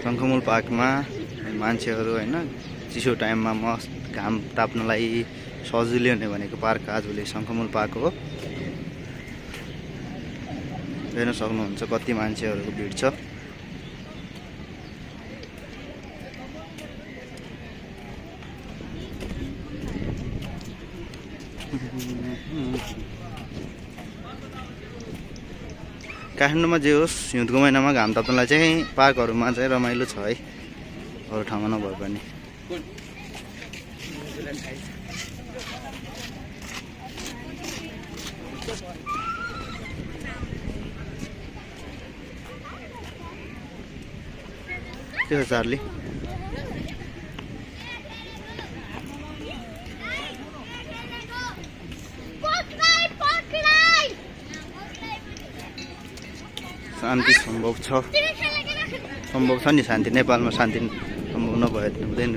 शङ्खमूल पार्कमा मान्छेहरू हैन चिसो टाइममा मस्त घाम ताप्नलाई सजिलो हुने भनेको पार्क आजभोलि शङ्खमूल पार्क हो। हेर्न सक्नुहुन्छ कति मान्छेहरूको भिड छ। काठमाडौँमा जे होस् हिउँदको महिनामा घाम ताप्नलाई चाहिँ पार्कहरूमा चाहिँ रमाइलो छ है, अरू ठाउँमा नभए पनि। के छ चार्ली? शान्ति सम्भव छ नि शान्ति। नेपालमा शान्ति सम्भव नभए हुँदैन।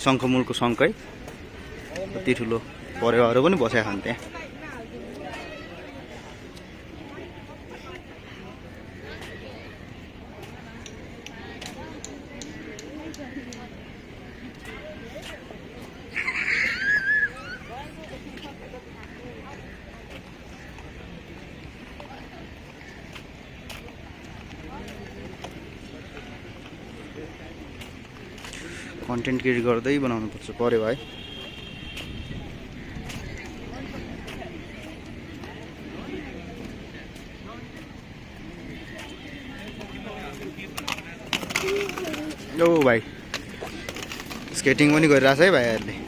शङ्खमूलको शङ्कै कति ठुलो परेवाहरू पनि बसेका छन् त्यहाँ। कन्टेन्ट क्रिएट गर्दै बनाउनु पर्छ पर्यो भाइ। ओ भाइ स्केटिङ पनि गरिरहेछ है भाइहरूले।